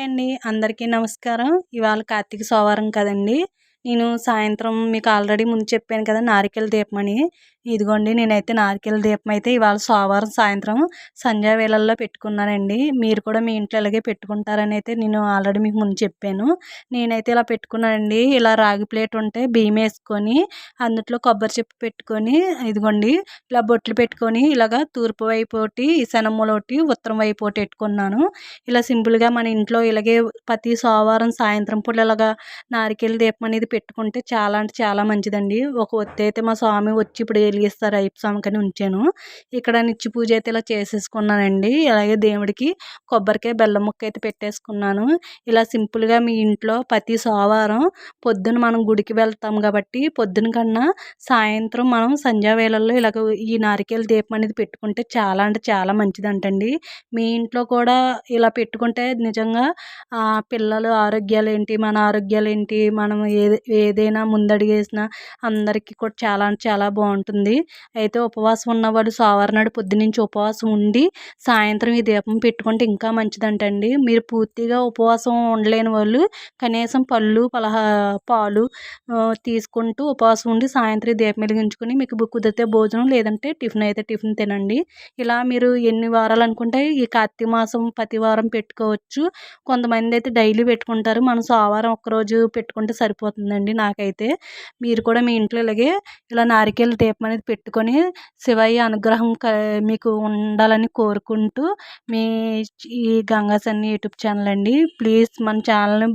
అండి. అందరికీ నమస్కారం. ఇవాళ కార్తీక సోమవారం కదండీ! నేను సాయంత్రం మీకు ఆల్రెడీ ముందు చెప్పాను కదా! నారికేల దీపమని. ఇదిగోండి నేనైతే నారికేల దీపం అయితే ఇవాళ సోమవారం సాయంత్రం సంధ్యా వేళల్లో పెట్టుకున్నానండి. మీరు కూడా మీ ఇంట్లో ఇలాగే పెట్టుకుంటారని అయితే నేను ఆల్రెడీ మీకు ముందు చెప్పాను. నేనైతే ఇలా పెట్టుకున్నానండి. ఇలా రాగి ప్లేట్ ఉంటే బియ్యం వేసుకొని అందుట్లో కొబ్బరి చెప్పు పెట్టుకొని ఇదిగోండి ఇలా బొట్లు పెట్టుకొని ఇలాగా తూర్పు వైపు ఒకటి, ఈశాన్యం మూల ఒకటి, ఉత్తరం వైపు ఒకటి పెట్టుకున్నాను. ఇలా సింపుల్‌గా మన ఇంట్లో ఇలాగే ప్రతి సోమవారం సాయంత్రం పూట ఇలాగా నారికేల దీపం అనేది పెట్టుకుంటే చాలా అంటే చాలా మంచిదండి. ఒక ఒత్తి అయితే మా స్వామి వచ్చి ఇప్పుడు వెలిగిస్తారు అయ్యప్ప స్వామికని ఉంచాను. ఇక్కడ నిత్య పూజ అయితే ఇలా చేసేసుకున్నానండి. అలాగే దేవుడికి కొబ్బరికాయ, బెల్లం ముక్క అయితే పెట్టేసుకున్నాను. ఇలా సింపుల్‌గా మీ ఇంట్లో ప్రతి సోమవారం పొద్దున మనం గుడికి వెళ్తాం కాబట్టి పొద్దున కన్నా సాయంత్రం మనం సంధ్యా వేళల్లో ఇలాగ ఈ నారికేల దీపం అనేది పెట్టుకుంటే చాలా అంటే చాలా మంచిదంటండి. మీ ఇంట్లో కూడా ఇలా పెట్టుకుంటే నిజంగా పిల్లల ఆరోగ్యాలేంటి, మన ఆరోగ్యాలేంటి, మనం ఏదైనా ముందడుగేసినా అందరికీ కూడా చాలా అంటే చాలా బాగుంటుంది. అయితే ఉపవాసం ఉన్నవాడు సోమవారం నాడు పొద్దున్నుంచి ఉపవాసం ఉండి సాయంత్రం ఈ దీపం పెట్టుకుంటే ఇంకా మంచిదంటండి. మీరు పూర్తిగా ఉపవాసం ఉండలేని వాళ్ళు కనీసం పళ్ళు, పాలు తీసుకుంటూ ఉపవాసం ఉండి సాయంత్రం ఈ దీపం వెలిగించుకొని మీకు కుదిరితే భోజనం లేదంటే టిఫిన్ అయితే టిఫిన్ తినండి. ఇలా మీరు ఎన్ని వారాలు అనుకుంటే ఈ కార్తీక మాసం ప్రతి వారం పెట్టుకోవచ్చు. కొంతమంది అయితే డైలీ పెట్టుకుంటారు. మనం సోమవారం ఒక్కరోజు పెట్టుకుంటే సరిపోతుందండి నాకైతే. మీరు కూడా మీ ఇంట్లో ఇలాగే ఇలా నారికేల దీపం అనేది పెట్టుకొని శివయ్య అనుగ్రహం మీకు ఉండాలని కోరుకుంటూ మీ ఈ గంగా సన్ని యూట్యూబ్ ఛానల్ అండి. ప్లీజ్ మన ఛానల్‌ని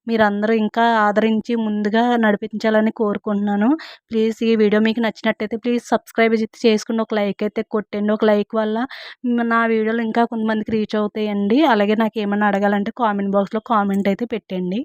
మీరందరూ ఇంకా ఆదరించి ముందుగా నడిపించాలని కోరుకుంటున్నాను. ప్లీజ్ ఈ వీడియో మీకు నచ్చినట్టయితే ప్లీజ్ సబ్స్క్రైబ్ చేసుకొని ఒక లైక్ అయితే కొట్టండి. ఒక లైక్ వల్ల నా వీడియోలు ఇంకా కొంతమందికి రీచ్ అవుతాయండి. అలాగే నాకేమన్నా అడగాలంటే కామెంట్ బాక్స్‌లో కామెంట్ అయితే పెట్టండి.